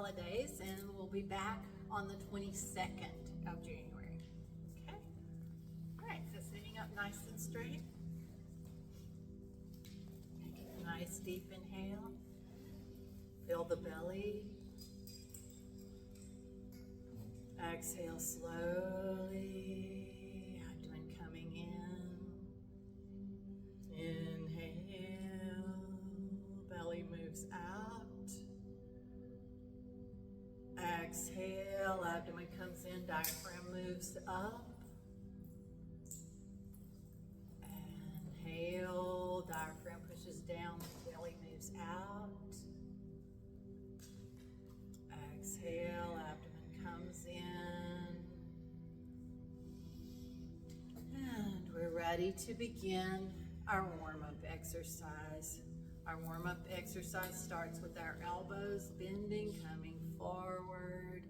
holidays, and we'll be back on the 22nd of January. Okay? All right, so sitting up nice and straight. Taking a nice deep inhale. Fill the belly. Exhale slowly, abdomen coming in. Inhale, belly moves out. Exhale, abdomen comes in, diaphragm moves up. Inhale, diaphragm pushes down, belly moves out. Exhale, abdomen comes in. And we're ready to begin our warm-up exercise. Our warm-up exercise starts with our elbows bending, coming forward.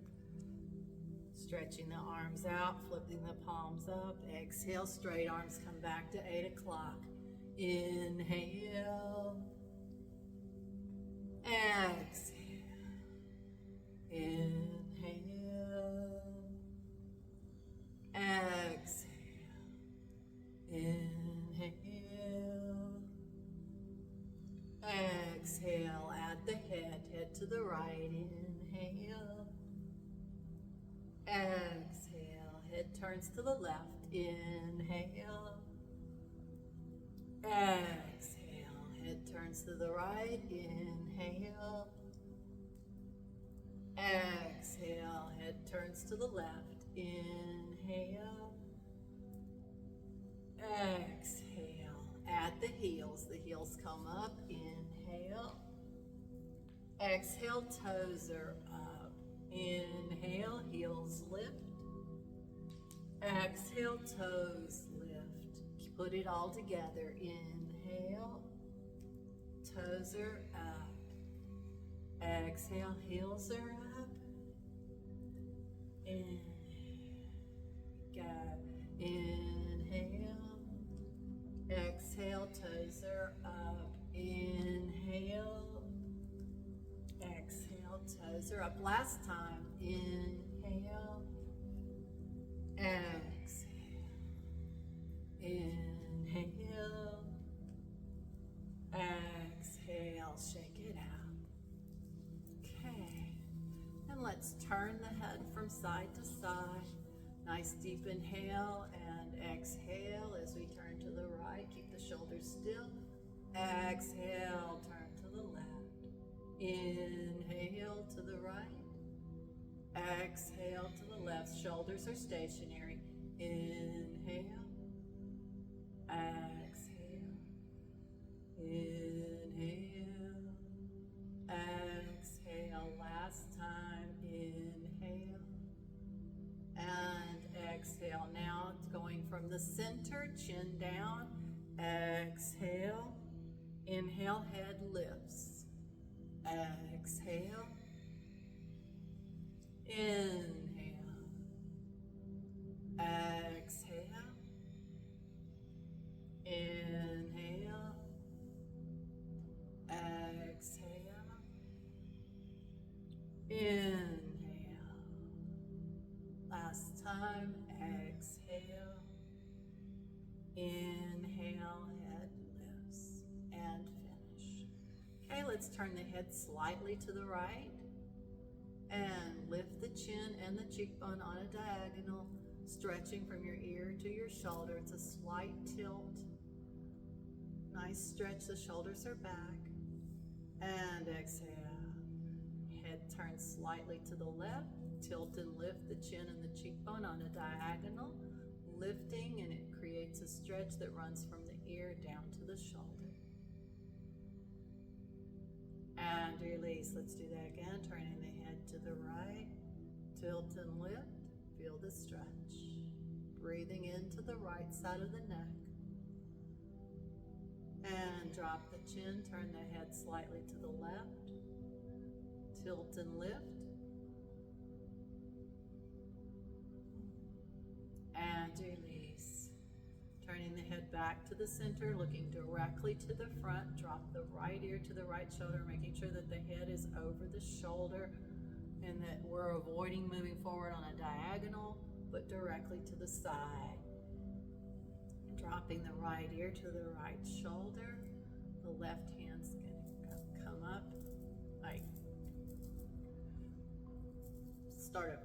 Stretching the arms out, flipping the palms up. Exhale, straight arms come back to 8 o'clock. Inhale. Exhale. Inhale. Exhale. Inhale. Exhale. At the head to the right. Inhale. Exhale. Head turns to the left. Inhale. Exhale. Head turns to the right. Inhale. Exhale, head turns to the left. Inhale. Exhale. At the heels come up. Inhale. Exhale, toes are up. Inhale, heels lift. Exhale, toes lift. Put it all together. Inhale. Toes are up. Exhale, heels are up. Inhale. Go. Inhale. Exhale, toes are up. Inhale. Exhale, toes are up. Last time. Inhale. Exhale. Inhale. Exhale. Shake it out. Okay, and let's turn the head from side to side. Nice deep inhale and exhale as we turn to the right. Keep the shoulders still. Exhale, turn to the left. Inhale to the right. Exhale to the left. Shoulders are stationary. Inhale. Exhale. Inhale. Exhale, last time. Inhale and exhale. Now it's going from the center, chin down. Exhale. Inhale, head lifts. Exhale. Inhale. Exhale. Inhale. Exhale. Inhale. Last time. Exhale. Inhale, head lifts, and finish. Okay, let's turn the head slightly to the right and lift the chin and the cheekbone on a diagonal, stretching from your ear to your shoulder. It's a slight tilt. Nice stretch, the shoulders are back. And exhale. Head turns slightly to the left. Tilt and lift the chin and the cheekbone on a diagonal, lifting, and it creates a stretch that runs from the ear down to the shoulder. And release. Let's do that again. Turning the head to the right. Tilt and lift. Feel the stretch. Breathing into the right side of the neck. And drop the chin. Turn the head slightly to the left. Tilt and lift. And release. Turning the head back to the center, looking directly to the front. Drop the right ear to the right shoulder, making sure that the head is over the shoulder. and that we're avoiding moving forward on a diagonal, but directly to the side. Dropping the right ear to the right shoulder. The left hand's gonna come up. Like, start over.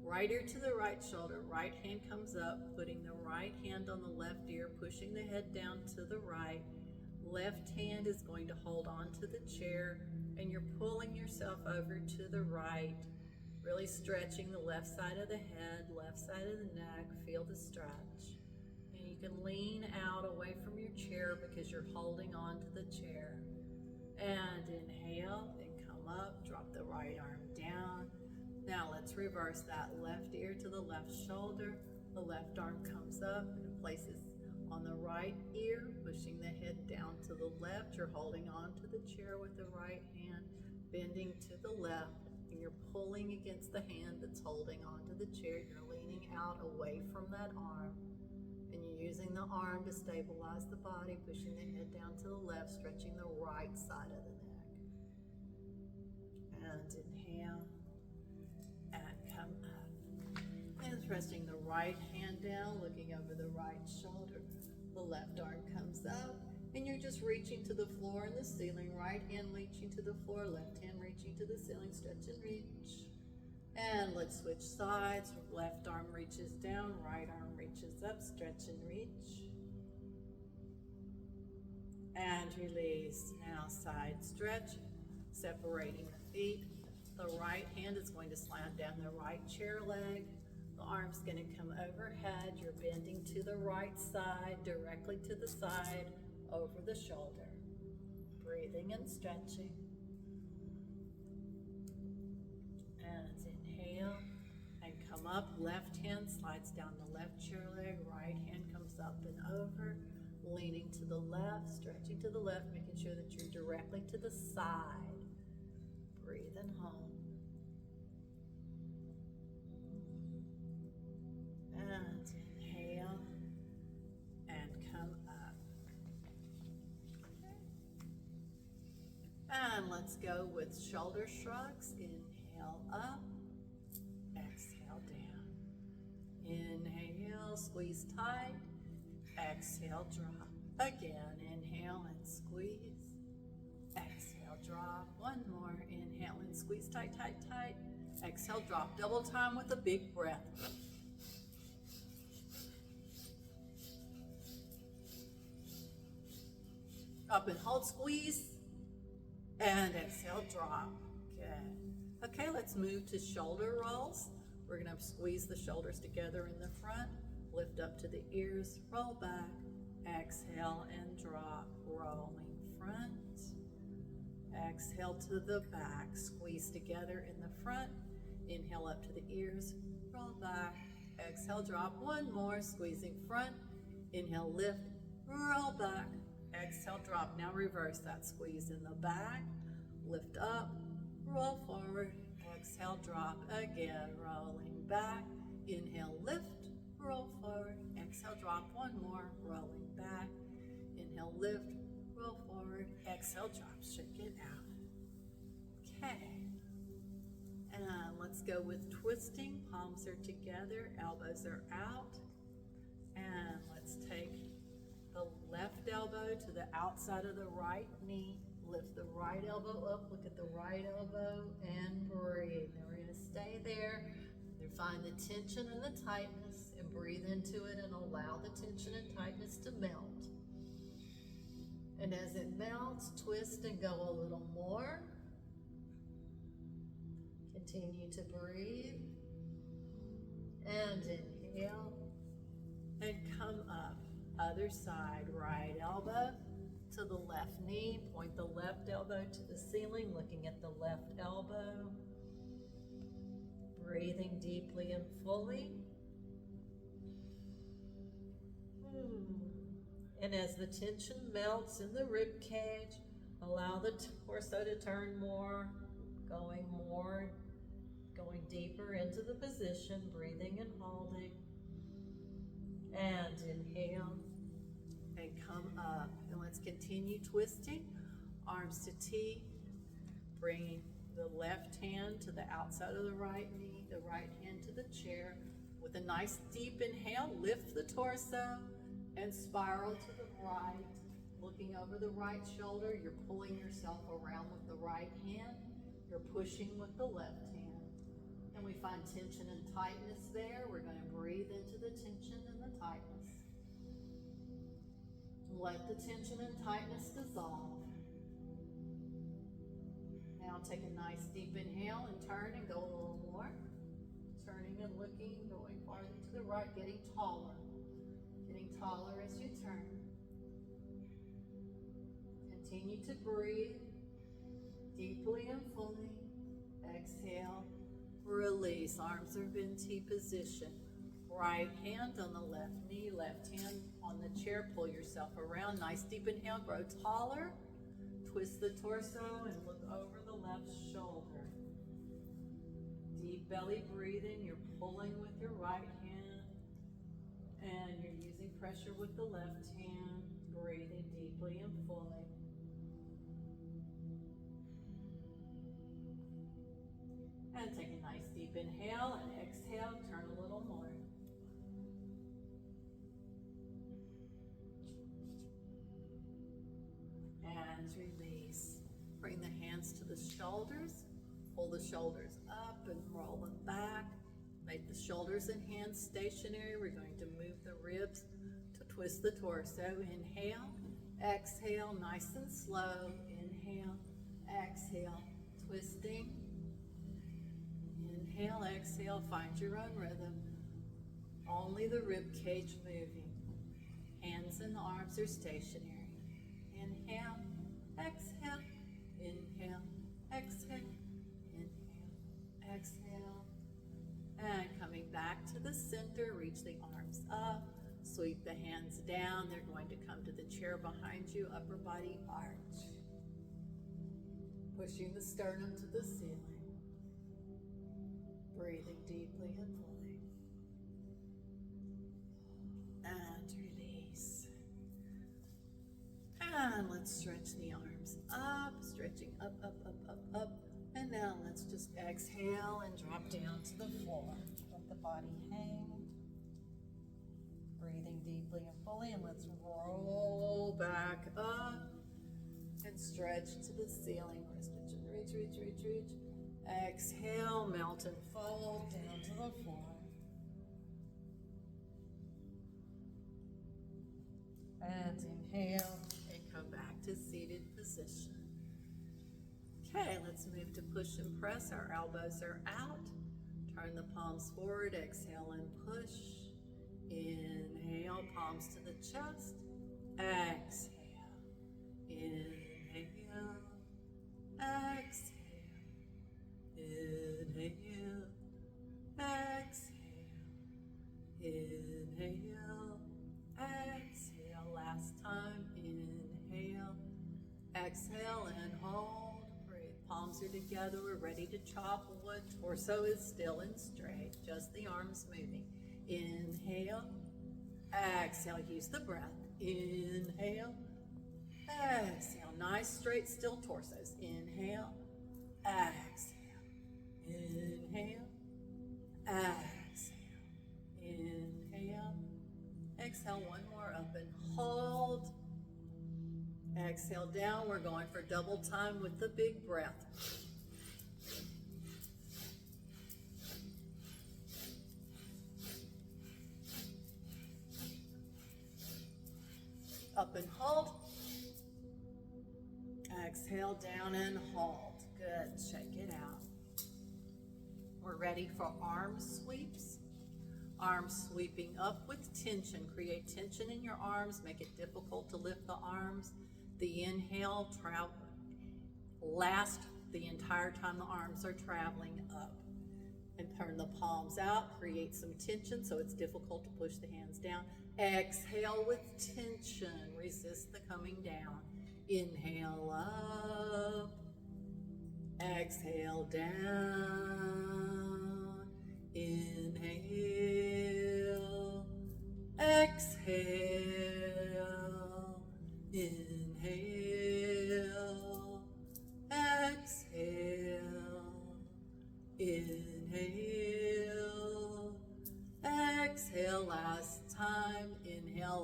Right ear to the right shoulder, right hand comes up, putting the right hand on the left ear, pushing the head down to the right. Left hand is going to hold on to the chair, and you're pulling yourself over to the right, really stretching the left side of the head, left side of the neck. Feel the stretch. And you can lean out away from your chair because you're holding on to the chair. And inhale and come up, drop the right arm down. Now let's reverse that. Left ear to the left shoulder. The left arm comes up and places on the right ear, pushing the head down to the left. You're holding on to the chair with the right hand, bending to the left, and you're pulling against the hand that's holding onto the chair. You're leaning out away from that arm, and you're using the arm to stabilize the body, pushing the head down to the left, stretching the right side of the neck. And inhale. And come up. And resting the right hand down, looking over the right shoulder. The left arm comes up, and you're just reaching to the floor and the ceiling. Right hand reaching to the floor, left hand reaching to the ceiling. Stretch and reach. And let's switch sides. Left arm reaches down, right arm reaches up. Stretch and reach. And release. Now side stretch, separating the feet. The right hand is going to slam down the right chair leg. The arm's going to come overhead. You're bending to the right side, directly to the side, over the shoulder. Breathing and stretching. And inhale and come up. Left hand slides down the left chair leg. Right hand comes up and over. Leaning to the left, stretching to the left, making sure that you're directly to the side. Breathe and hold. And inhale and come up. And let's go with shoulder shrugs. Inhale up, exhale down. Inhale, squeeze tight. Exhale, drop. Again, inhale and squeeze. Exhale, drop. One more. Inhale and squeeze tight, tight, tight. Exhale, drop. Double time with a big breath. Up and hold, squeeze. And exhale, drop. Good. Okay, let's move to shoulder rolls. We're going to squeeze the shoulders together in the front. Lift up to the ears, roll back. Exhale and drop. Rolling front. Exhale to the back. Squeeze together in the front. Inhale up to the ears, roll back. Exhale, drop. One more, squeezing front. Inhale, lift, roll back. Exhale, drop. Now reverse that. Squeeze in the back, lift up, roll forward. Exhale, drop. Again, rolling back. Inhale, lift, roll forward. Exhale, drop. One more, rolling back. Inhale, lift, roll forward. Exhale, drop. Shake it out. Okay. And let's go with twisting. Palms are together, elbows are out. And let's take the left elbow to the outside of the right knee. Lift the right elbow up, look at the right elbow, and breathe. Now we're gonna stay there. And find the tension and the tightness, and breathe into it and allow the tension and tightness to melt. And as it melts, twist and go a little more. Continue to breathe. And inhale. And come up. Other side, right elbow to the left knee. Point the left elbow to the ceiling, looking at the left elbow. Breathing deeply and fully. And as the tension melts in the rib cage, allow the torso to turn more, going deeper into the position, breathing and holding. And inhale and come up. And let's continue twisting. Arms to T, bringing the left hand to the outside of the right knee, the right hand to the chair. With a nice deep inhale, lift the torso and spiral to the right. Looking over the right shoulder, you're pulling yourself around with the right hand. You're pushing with the left hand. And we find tension and tightness there. We're going to breathe into the tension and the tightness. Let the tension and tightness dissolve. Now take a nice deep inhale and turn and go a little more. Turning and looking, going farther to the right, getting taller. Getting taller as you turn. Continue to breathe deeply and fully. Exhale, release. Arms are in T position. Right hand on the left knee, left hand on the chair. Pull yourself around. Nice deep inhale, grow taller. Twist the torso and look over the left shoulder. Deep belly breathing. You're pulling with your right hand and you're using pressure with the left hand. Breathing deeply and fully. And take a nice deep inhale and exhale, turn a little more. And release. Bring the hands to the shoulders, pull the shoulders up and roll them back. Make the shoulders and hands stationary. We're going to move the ribs to twist the torso. Inhale, exhale, nice and slow. Inhale, exhale, twisting. Inhale, exhale, find your own rhythm. Only the rib cage moving. Hands and arms are stationary. Inhale, exhale, inhale, exhale, inhale, exhale. And coming back to the center, reach the arms up, sweep the hands down. They're going to come to the chair behind you, upper body arch. Pushing the sternum to the ceiling. Breathing deeply and fully. And release. And let's stretch the arms up, stretching up, up, up, up, up. And now let's just exhale and drop down to the floor. Let the body hang. Breathing deeply and fully. And let's roll back up and stretch to the ceiling. Reach, reach, reach, reach. Exhale, melt and fold down to the floor. And inhale and come back to seated position. Okay, let's move to push and press. Our elbows are out. Turn the palms forward. Exhale and push. Inhale, palms to the chest. Exhale. Inhale. Exhale. Inhale, exhale, inhale, exhale. Last time, inhale, exhale, and hold. Breathe. Palms are together. We're ready to chop wood. Torso is still and straight, just the arms moving. Inhale, exhale. Use the breath. Inhale, exhale. Nice, straight, still torsos. Inhale, exhale. Inhale, exhale, inhale, exhale, one more, up and hold, exhale down. We're going for double time with the big breath. Up and hold, exhale down and hold. Good, check it out. We're ready for arm sweeps. Arms sweeping up with tension. Create tension in your arms. Make it difficult to lift the arms. The inhale last the entire time the arms are traveling up. And turn the palms out. Create some tension so it's difficult to push the hands down. Exhale with tension. Resist the coming down. Inhale up. Exhale down, inhale, exhale, inhale, exhale,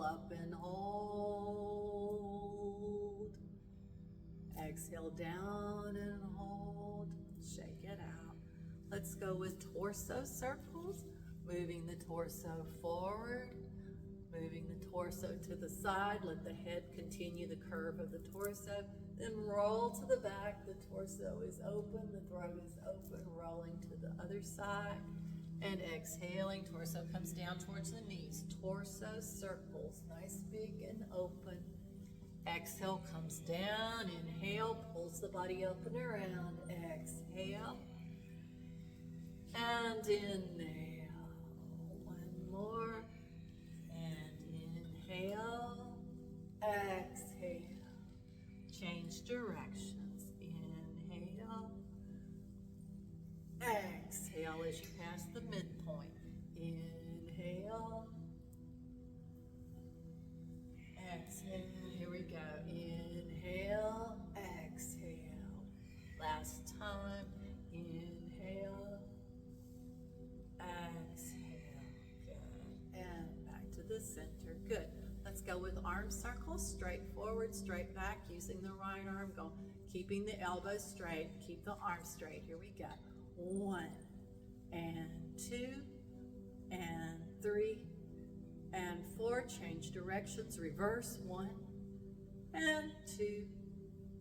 up and hold. Exhale, down and hold. Shake it out. Let's go with torso circles. Moving the torso forward. Moving the torso to the side. Let the head continue the curve of the torso. Then roll to the back. The torso is open. The throat is open. Rolling to the other side. And exhaling. Torso comes down towards the knees. Torso circles. Nice, big, and open. Exhale comes down. Inhale. Pulls the body up and around. Exhale. And inhale. One more. Inhale, exhale, change directions, inhale, exhale as you pass the midpoint, inhale, exhale, here we go, inhale, exhale, last time, inhale, exhale, good, and back to the center, good. Let's go with arm circles, straight forward, straight back, using the right arm, go, keeping the elbow straight, keep the arm straight, here we go. 1, and 2, and 3, and 4, change directions, reverse, 1, and 2,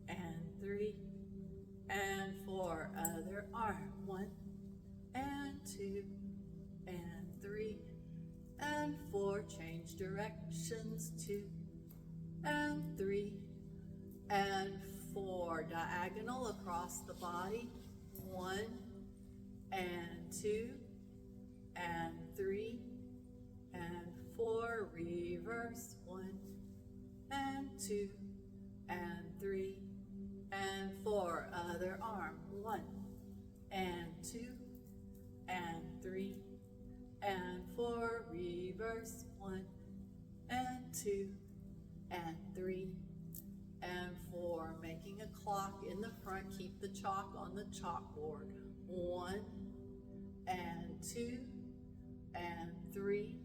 and 3, and 4, other arm, 1, and 2, and 3, and 4, change directions, 2, and 3, and 4, diagonal across the body, 1, and 2, and 3, and 4, reverse, 1, and 2, and 3, and 4, other arm, 1, and 2, and 3, and 4, reverse, 1, and 2, and 3, and 4, making a clock in the front, keep the chalk on the chalkboard, 1, and 2, and 3,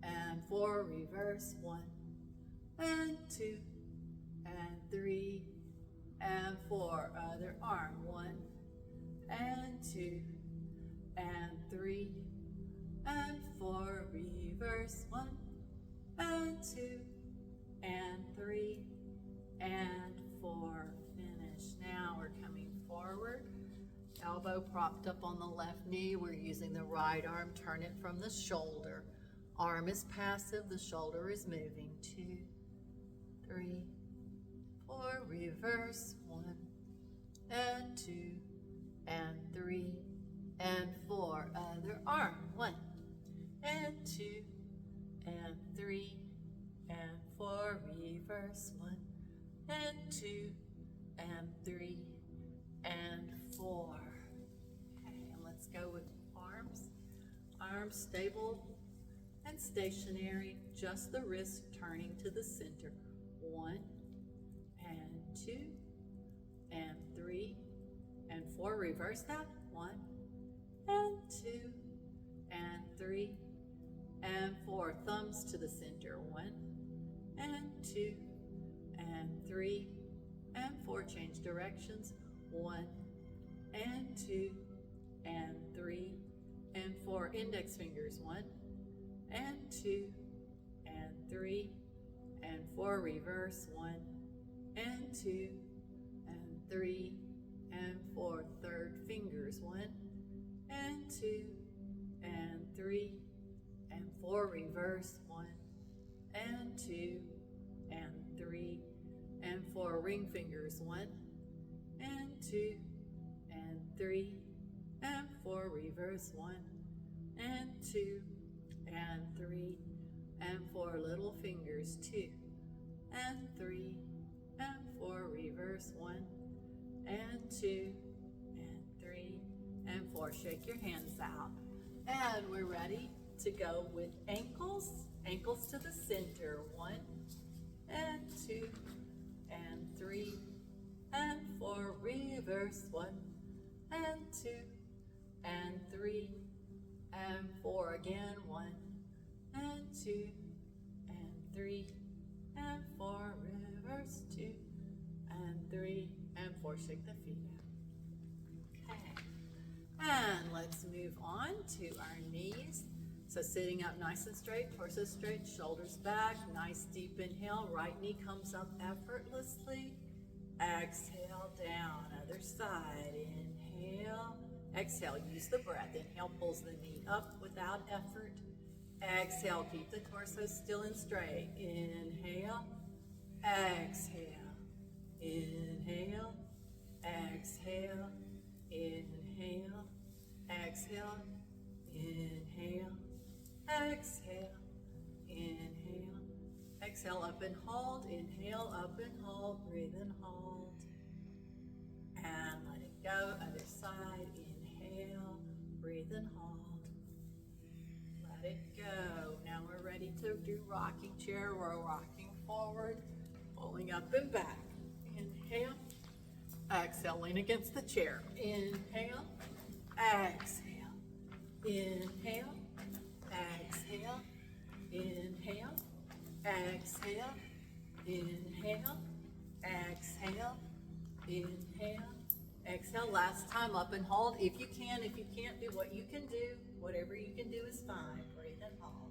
and 4, reverse, 1, and 2, and 3, and 4, other arm, 1, and 2, and 3, and 4, reverse, 1, and 2, and 3, and 4, finish. Now we're coming forward, elbow propped up on the left knee, we're using the right arm, turn it from the shoulder. Arm is passive, the shoulder is moving, 2, 3, 4, reverse, 1, and 2, and 3, and 4, other arm, 1, and 2, and 3, and 4, reverse, 1, and 2, and 3, and 4. Okay, and let's go with arms. Arms stable and stationary, just the wrist turning to the center. 1, and 2, and 3, and 4, reverse that, 1, and 2, and 3, and 4, thumbs to the center, 1, and 2, and 3, and 4, change directions, 1, and 2, and 3, and 4, index fingers, 1, and 2, and 3, and 4, reverse, 1, and 2, and 3, and 4, third fingers, 1, and 2, and 3, and 4, reverse, 1, and 2, and 3, and 4, ring fingers, 1, and 2, and 3, and 4, reverse, 1, and 2, and 3, and 4, little fingers, 2, and 3, and 4, reverse, 1, and 2, and 3, and 4. Shake your hands out. And we're ready to go with ankles. Ankles to the center. 1, and 2, and 3, and 4. Reverse. 1, and 2, and 3, and 4. Again. 1, and 2, and 3 and 4, reverse 2 and 3 and 4, shake the feet out. Okay, and let's move on to our knees. So sitting up nice and straight, torso straight, shoulders back, nice deep inhale, right knee comes up effortlessly. Exhale down, other side, inhale, exhale, use the breath. Inhale pulls the knee up without effort. Exhale, keep the torso still and straight. Inhale, exhale, inhale, exhale, inhale, exhale, inhale, exhale, inhale, exhale, up and hold, inhale, up and hold, breathe and hold, and let it go, other side, inhale, breathe and hold, let it go. Now we're ready to do rocking chair. We're rocking forward, pulling up and back, inhale, exhale, lean against the chair, inhale, exhale, inhale, exhale, inhale, exhale, inhale, exhale, inhale, exhale. Last time, up and hold. If you can, if you can't, do what you can do. Whatever you can do is fine. Breathe and hold.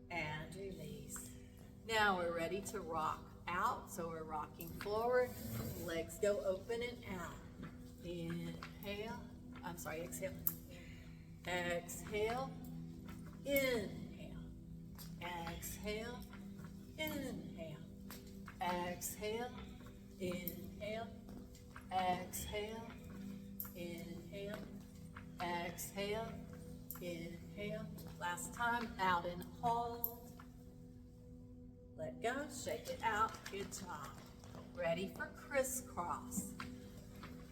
And release. Now we're ready to rock out. So we're rocking forward. Legs go open and out. Inhale. I'm sorry, exhale. Exhale. Inhale. Exhale. Inhale. Exhale. Inhale. Exhale. Inhale. Exhale. Inhale. Last time, out and hold. Let go, shake it out. Good job. Ready for crisscross.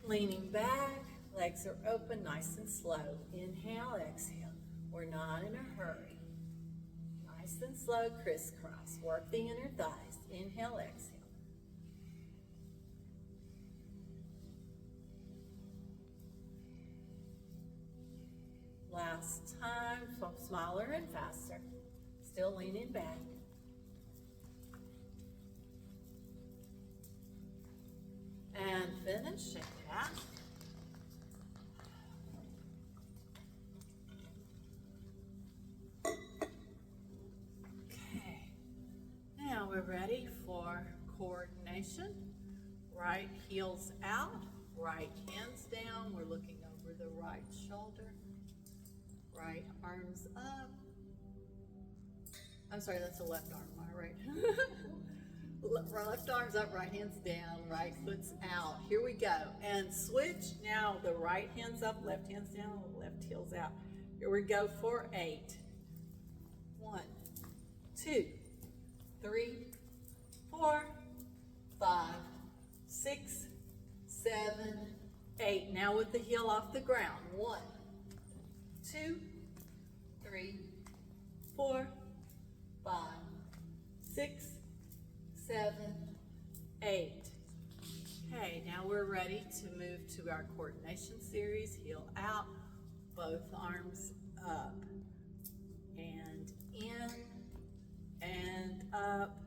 Leaning back, legs are open, nice and slow. Inhale, exhale. We're not in a hurry. Nice and slow, crisscross. Work the inner thighs. Inhale, exhale. Last time, smaller and faster. Still leaning back. And finish, shake it out. Okay, now we're ready for coordination. Right heels out, right hands down. We're looking over the right shoulder. Right arms up. I'm sorry, that's the left arm, am I right? Left arm's up, right hand's down, right foot's out. Here we go. And switch. Now the right hand's up, left hand's down, left heel's out. Here we go for 8. 1, 2, 3, 4, 5, 6, 7, 8. Now with the heel off the ground. 1, 2, 3, 4, 5, 6, 7, 8. Okay, now we're ready to move to our coordination series. Heel out, both arms up, and in, and up.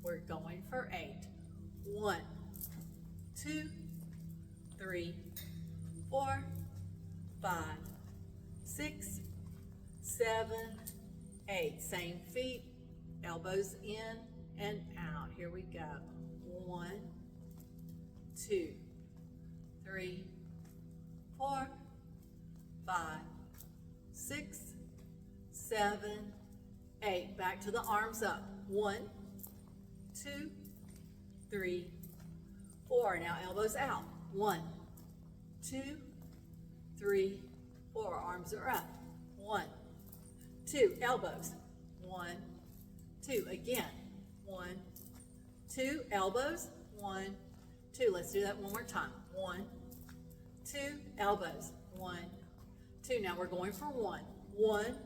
We're going for 8. 1, 2, 3, 4, 5, 6, 7, 8. Same feet, elbows in and out. Here we go. 1, 2, 3, 4, 5, 6, 7, 8. Back to the arms up. 1, 2, 3, 4. Now elbows out. 1, 2, 3, 4. Arms are up. 1, 2. Elbows. 1, 2. Again. 1, 2. Elbows. 1, 2. Let's do that one more time. 1, 2. Elbows. 1, 2. Now we're going for 1. 1.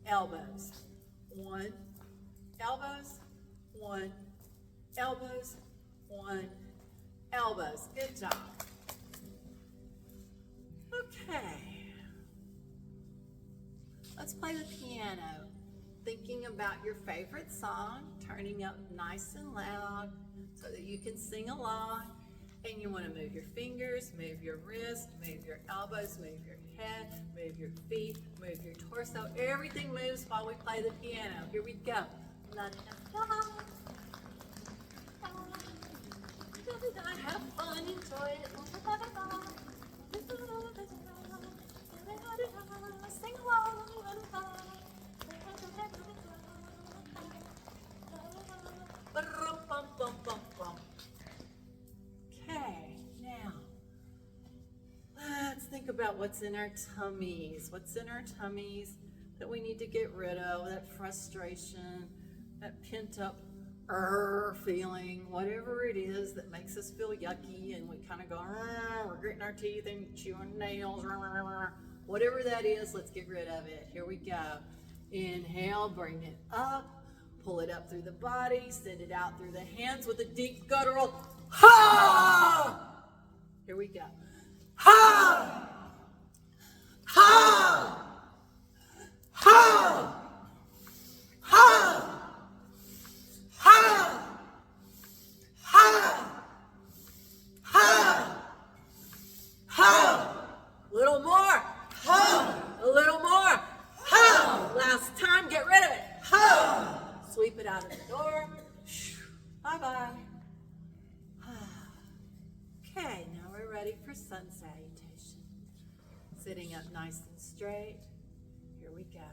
Elbows. 1. Elbows. 1. Elbows. 1. Elbows. Good job. Okay. Let's play the piano. thinking about your favorite song, turning up nice and loud so that you can sing along. And you want to move your fingers, move your wrists, move your elbows, move your head, move your feet, move your torso. Everything moves while we play the piano. Here we go. La, da, da, da, have fun, enjoy it. Sing along. Okay, now let's think about what's in our tummies. What's in our tummies that we need to get rid of, that frustration, that pent up feeling, whatever it is that makes us feel yucky and we kind of go, we're gritting our teeth and chewing nails, whatever that is, let's get rid of it. Here we go. Inhale, bring it up, pull it up through the body, send it out through the hands with a deep guttural ha! Here we go. Ha! Ha! Ha! Ha! Ha! Ha! Ha! Ha! A little more. Ha! A little more. Ha! Last time, get rid of it. Ha! Sweep it out of the door. Bye-bye. Okay, now we're ready for sun salutation. Sitting up nice and straight. Here we go.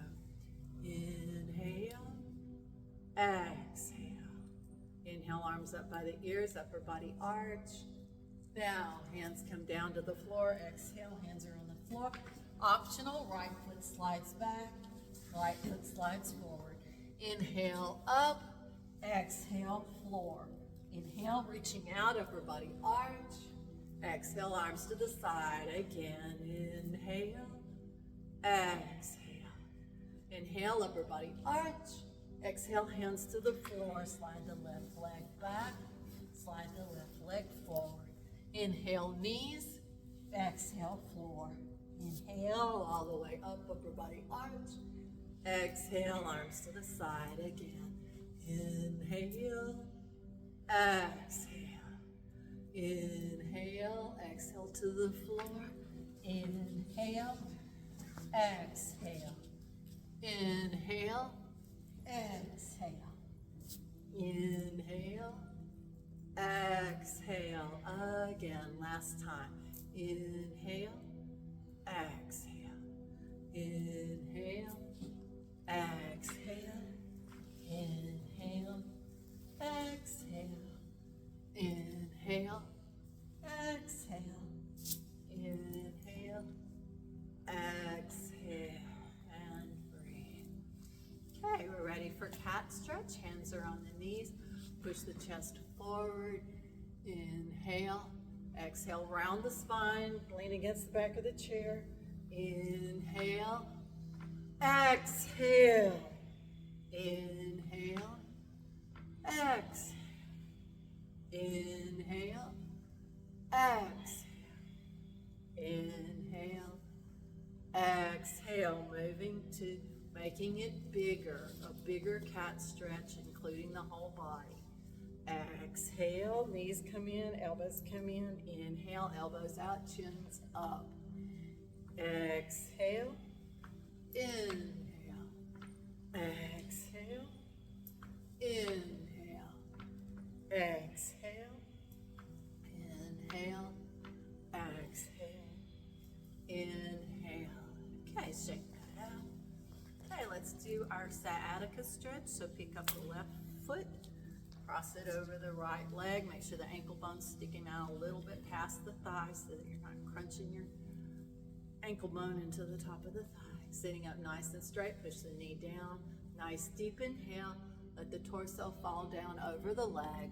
Inhale. Exhale. Inhale, arms up by the ears, upper body arch. Now, hands come down to the floor. Exhale, hands are on the floor. Optional, right foot slides back, right foot slides forward. Inhale, up. Exhale, floor. Inhale, reaching out, upper body arch. Exhale, arms to the side. Again, inhale. Exhale. Inhale, upper body arch. Exhale, hands to the floor. Slide the left leg back. Slide the left leg forward. Inhale, knees. Exhale, floor. Inhale, all the way up, upper body arch. Exhale, arms to the side again. Inhale. Exhale. Inhale. Exhale to the floor. Inhale. Exhale. Inhale. Exhale. Inhale. Exhale. Again, last time. Inhale. Exhale. Inhale. Exhale. Inhale. Exhale. Inhale. Exhale. Inhale. Exhale. And breathe. Okay, we're ready for cat stretch. Hands are on the knees. Push the chest forward. Inhale. Exhale, round the spine. Lean against the back of the chair. Inhale. Exhale. Inhale. Exhale. Inhale. Exhale. Inhale. Exhale. Moving to making it bigger. A bigger cat stretch, including the whole body. Exhale. Knees come in. Elbows come in. Inhale. Elbows out. Chins up. Exhale. Inhale. Exhale. Inhale. Exhale. Inhale. Exhale. Inhale. Okay, shake that out. Okay, let's do our sciatica stretch. So pick up the left foot, cross it over the right leg. Make sure the ankle bone's sticking out a little bit past the thigh so that you're not crunching your ankle bone into the top of the thigh. Sitting up nice and straight, push the knee down. Nice deep inhale. Let the torso fall down over the leg.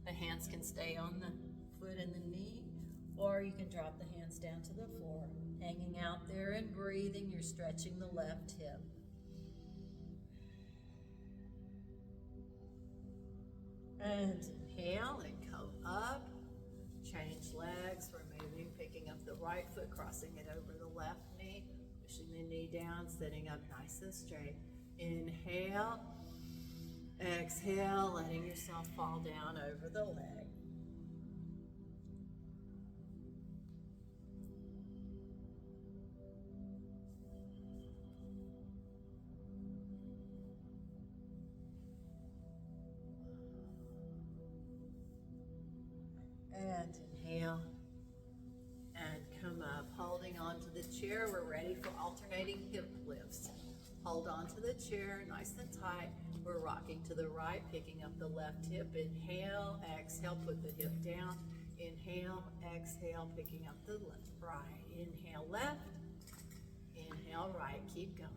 The hands can stay on the foot and the knee, or you can drop the hands down to the floor. Hanging out there and breathing, you're stretching the left hip. And inhale and come up. Change legs. We're moving, picking up the right foot, crossing it over the left knee, pushing the knee down, sitting up nice and straight. Inhale, exhale, letting yourself fall down over the leg. And inhale and come up, holding onto the chair. We're ready for alternating hip lifts. Hold on to the chair nice and tight. We're rocking to the right, picking up the left hip. Inhale, exhale, put the hip down. Inhale, exhale, picking up the left, right. Inhale, left. Inhale, right. Keep going.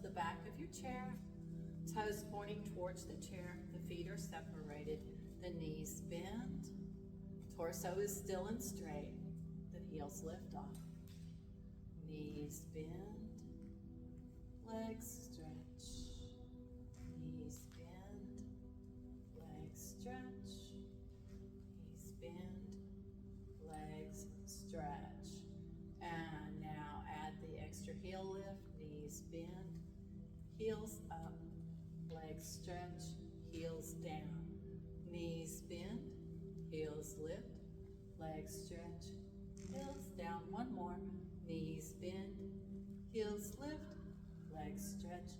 The back of your chair, toes pointing towards the chair, the feet are separated, the knees bend, torso is still and straight, the heels lift off, knees bend, legs stretch, knees bend, legs stretch, knees bend, legs stretch, and now add the extra heel lift, knees bend, heels up, legs stretch, heels down, knees bend, heels lift, legs stretch, heels down. One more, knees bend, heels lift, legs stretch,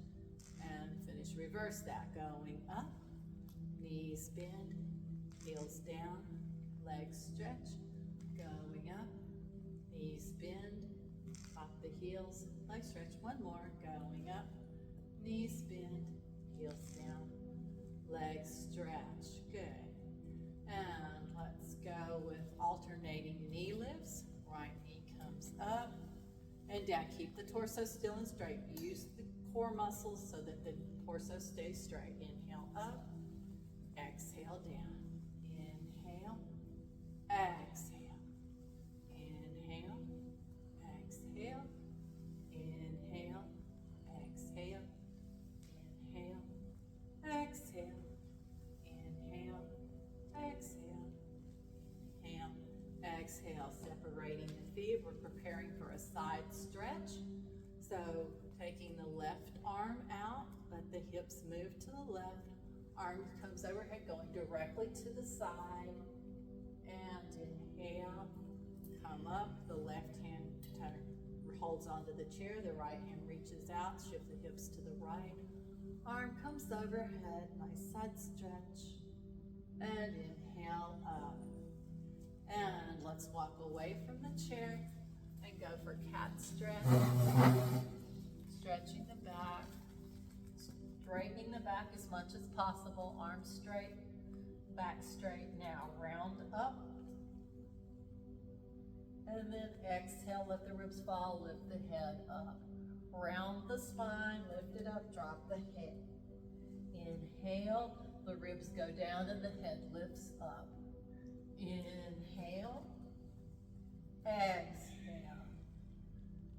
and finish. Reverse that, going up, knees bend, heels down, legs stretch, going up, knees bend, pop the heels, legs stretch. One more, going up, knees bend, heels down, legs stretch. Good. And let's go with alternating knee lifts. Right knee comes up and down. Keep the torso still and straight. Use the core muscles so that the torso stays straight. Inhale up, exhale down. Inhale, exhale. Inhale, exhale. Inhale, exhale. Inhale, exhale, inhale, exhale, inhale, exhale. Separating the feet, we're preparing for a side stretch. So taking the left arm out, let the hips move to the left, arm comes overhead, going directly to the side, and inhale, come up, the left hand holds onto the chair, the right hand reaches out, shift the hips to the right, arm comes overhead, nice side stretch, and inhale up. And let's walk away from the chair and go for cat stretch. Stretching the back, straightening the back as much as possible, arms straight, back straight. Now round up. And then exhale, let the ribs fall, lift the head up. Round the spine, lift it up, drop the head. Inhale, the ribs go down and the head lifts up. Inhale, exhale,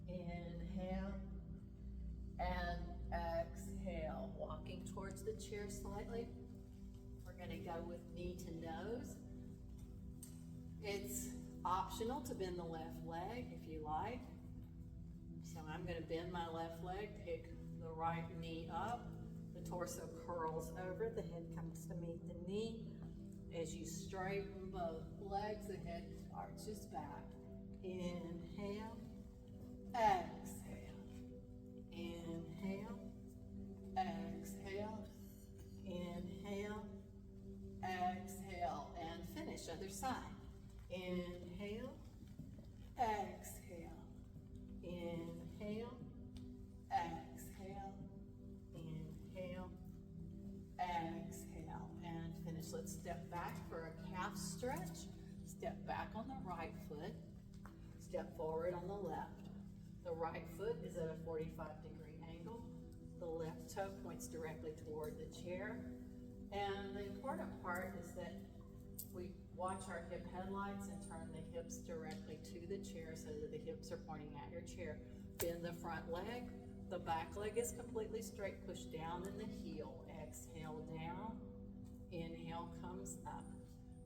inhale, and exhale. Walking towards the chair slightly. We're gonna go with knee to nose. It's optional to bend the left leg if you like. So I'm going to bend my left leg, pick the right knee up, the torso curls over, the head comes to meet the knee. As you straighten both legs, the head arches back. Inhale, exhale, inhale, exhale, inhale, exhale, and finish other side. Inhale, exhale, inhale, exhale, inhale, exhale, and finish. Let's step back for a cat calf stretch. Step back on the right foot. Step forward on the left. The right foot is at a 45-degree angle. The left toe points directly toward the chair. And the important part is that we watch our hip headlights and turn the hips directly to the chair so that the hips are pointing at your chair. Bend the front leg. The back leg is completely straight. Push down in the heel. Exhale down. Inhale comes up.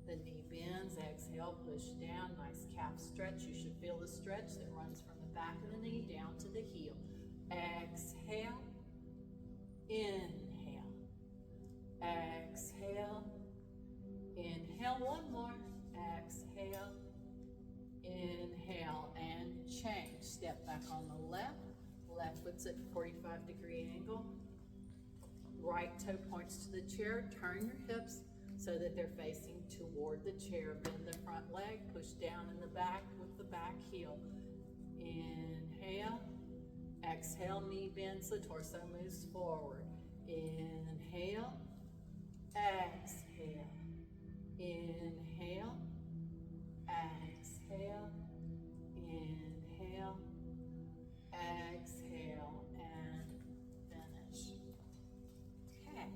The knee bends. Exhale, push down. Nice calf stretch. You should feel the stretch that runs from the back of the knee down to the heel. Exhale. Inhale. Exhale. Inhale, one more. Exhale. Inhale and change. Step back on the left. Left foot's at 45-degree angle. Right toe points to the chair. Turn your hips so that they're facing toward the chair. Bend the front leg. Push down in the back with the back heel. Inhale. Exhale, knee bends, the torso moves forward. Inhale. Exhale. Inhale. Exhale. Inhale. Exhale and finish. Okay.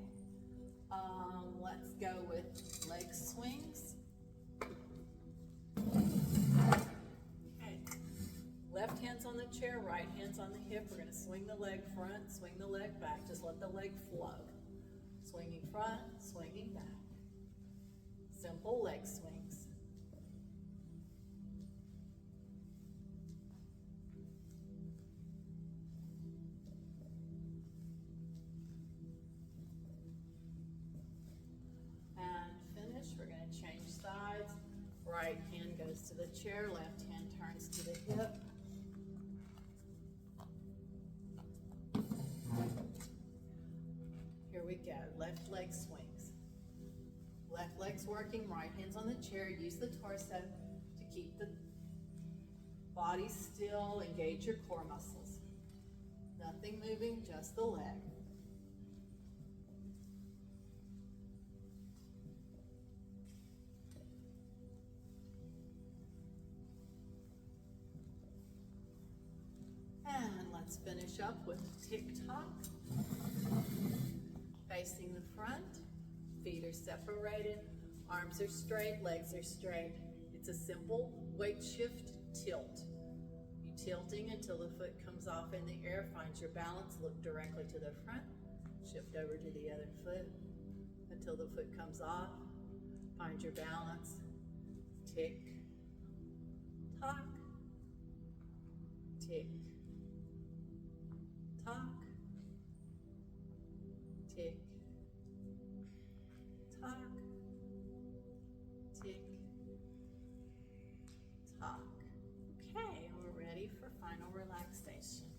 Let's go with leg swings. Okay. Left hand's on the chair, right hand's on the hip. We're going to swing the leg front, swing the leg back. Just let the leg flow. Swinging front, swinging back. Simple leg swings. We're going to change sides. Right hand goes to the chair, left hand turns to the hip. Here we go. Left leg swings. Left leg's working, right hand's on the chair. Use the torso to keep the body still. Engage your core muscles. Nothing moving, just the leg. And let's finish up with tick-tock. Facing the front, feet are separated, arms are straight, legs are straight. It's a simple weight shift tilt. You tilting until the foot comes off in the air, find your balance, look directly to the front, shift over to the other foot until the foot comes off, find your balance, tick, tock, tick, tock, tick, tock, tick, tock. Okay, and we're ready for final relaxation.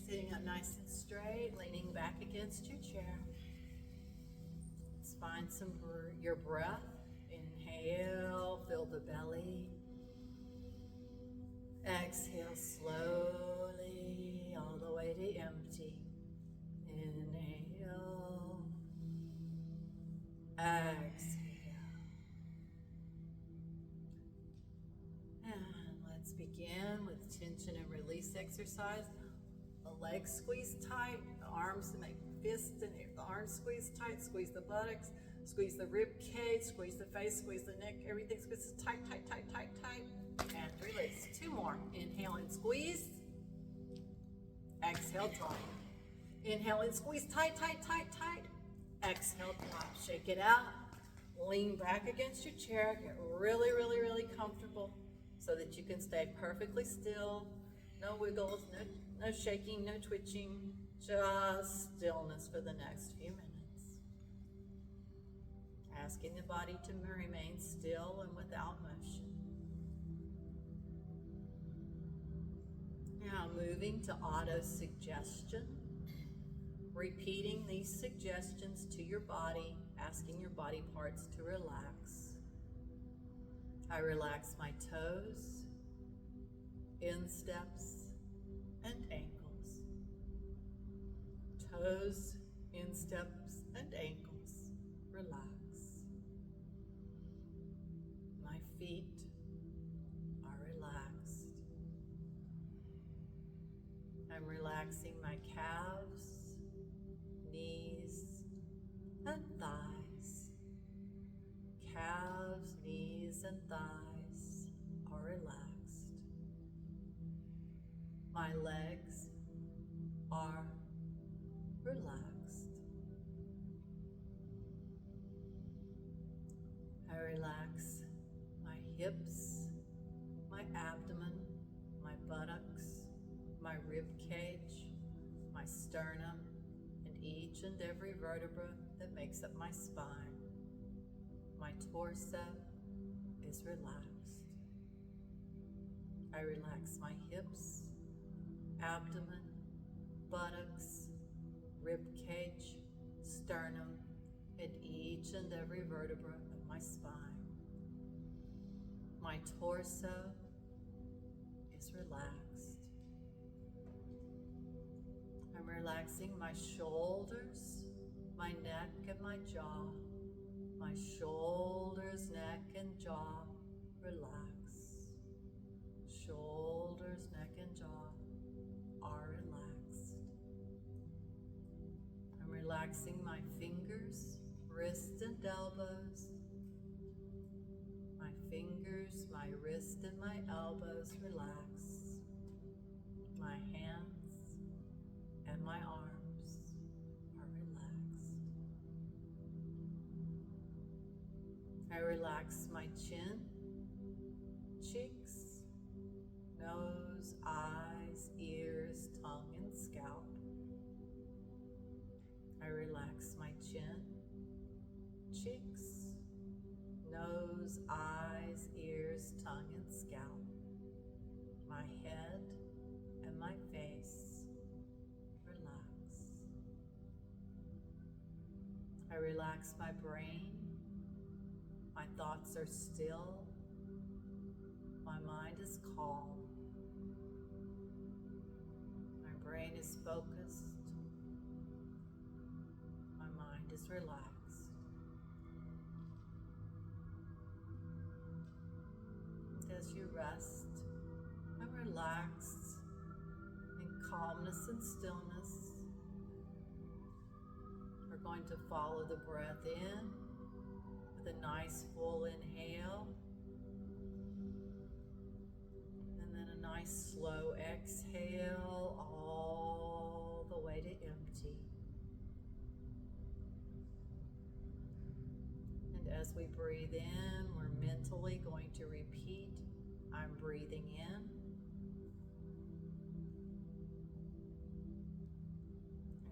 Sitting up nice and straight, leaning back against your chair. Let's find your breath. Inhale, fill the belly. Exhale slowly all the way to empty. Inhale. Exhale. And let's begin with tension and release exercise. The legs squeeze tight, the arms to make fists, and the arms squeeze tight, squeeze the buttocks, squeeze the rib cage, squeeze the face, squeeze the neck, everything squeezes tight, tight, tight, tight, tight, and release. Two more. Inhale and squeeze. Exhale, drop. Inhale and squeeze, tight, tight, tight, tight. Exhale, drop. Shake it out. Lean back against your chair. Get really, really, really comfortable so that you can stay perfectly still. No wiggles, no shaking, no twitching, just stillness for the next few minutes. Asking the body to remain still and without motion. Now moving to auto-suggestion. Repeating these suggestions to your body asking your body parts to relax. I relax my toes, insteps, and ankles. Toes, insteps, and ankles. Relax. My feet are relaxed. I'm relaxing my calves, knees, and thighs. Calves, knees, and thighs are relaxed. My legs are relaxed. I relax my hips, my abdomen, my buttocks, my rib cage, my sternum, and each and every vertebra that makes up my spine. My torso is relaxed. I relax my hips, abdomen, buttocks, rib cage, sternum, and each and every vertebra of my spine. My torso is relaxed. I'm relaxing my shoulders, my neck, and my jaw. My shoulders, neck, and jaw relax. Shoulders, neck, and jaw are relaxed. I'm relaxing my fingers, wrists, and elbows. My fingers, my wrist, and my elbows relax. My hands and my arms are relaxed. I relax my chin, cheeks, nose, eyes, ears, tongue, and scalp. I relax my chin, cheeks, nose, eyes, ears, tongue, and scalp. My head and my face relax. I relax my brain. My thoughts are still. My mind is calm. My brain is focused. My mind is relaxed. As you rest and relax in calmness and stillness, we're going to follow the breath in with a nice full inhale, and then a nice slow exhale all the way to empty. And as we breathe in, we're mentally going to repeat, I'm breathing in.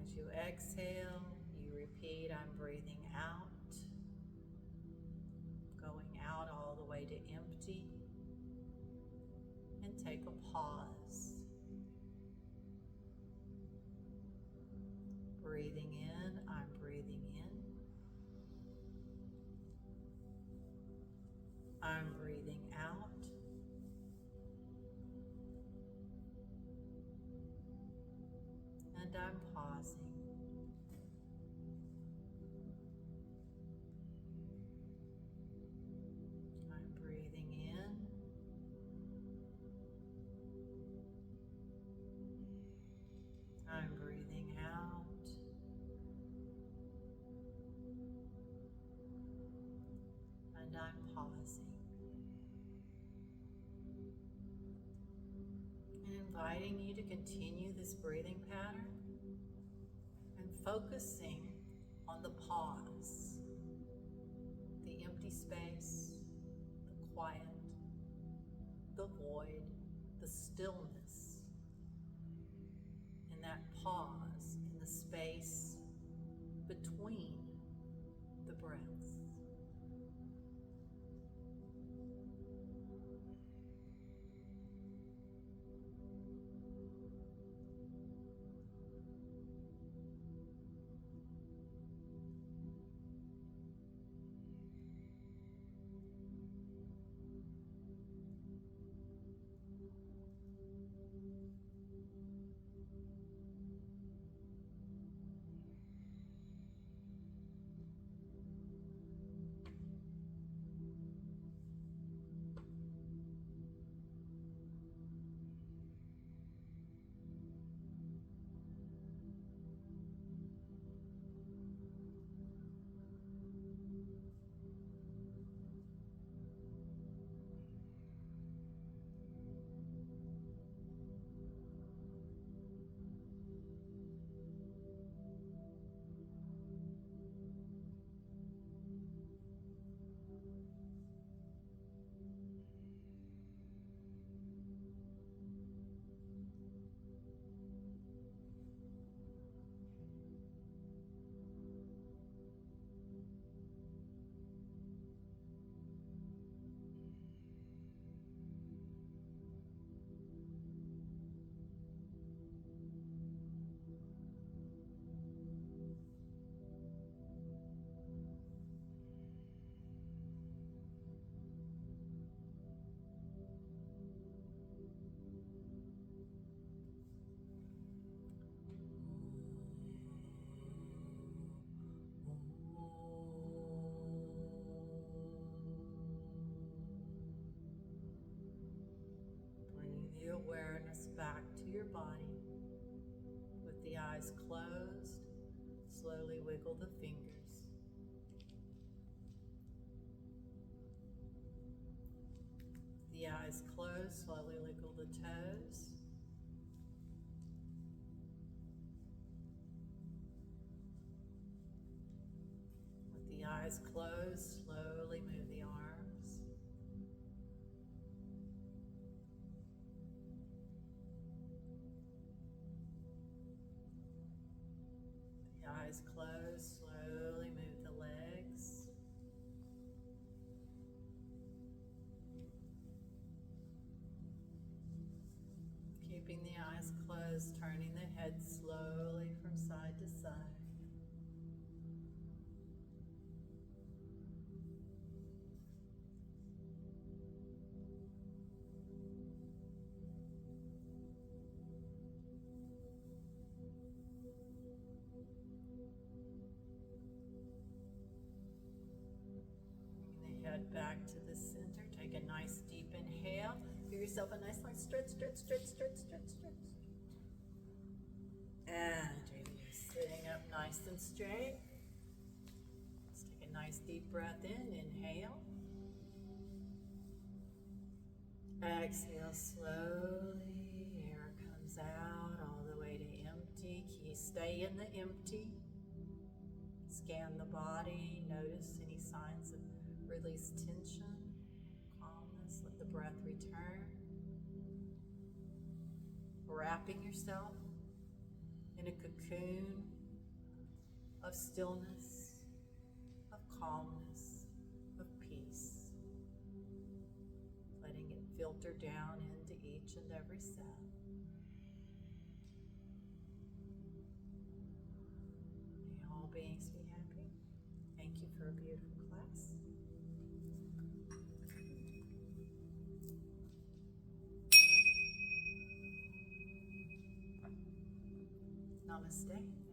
As you exhale, you repeat, I'm breathing out. Going out all the way to empty. And take a pause. Breathing in, I'm breathing in. I'm breathing out. And I'm pausing. I'm breathing in. I'm breathing out. And I'm pausing. And inviting you to continue this breathing pattern and focusing on the pause, the empty space, the quiet, the void, the stillness, in that pause, in the space between the breaths. eyes closed, slowly wiggle the fingers. The eyes closed, slowly wiggle the toes. With the eyes closed, slowly move the arms. The eyes closed, slowly move the legs. Keeping the eyes closed, turning the head slowly from side to side. Bring the head back to the center. Take a nice deep inhale. Give yourself a nice long stretch, stretch, stretch, stretch, stretch, stretch. And release. Sitting up nice and straight. Let's take a nice deep breath in. Inhale. Exhale slowly. Air comes out all the way to empty. Stay in the empty. Scan the body. Notice any signs of released tension, calmness. Let the breath return. Wrapping yourself in a cocoon of stillness, of calmness, of peace. Letting it filter down into each and every cell. May all beings be happy. Thank you for a beautiful class. Namaste.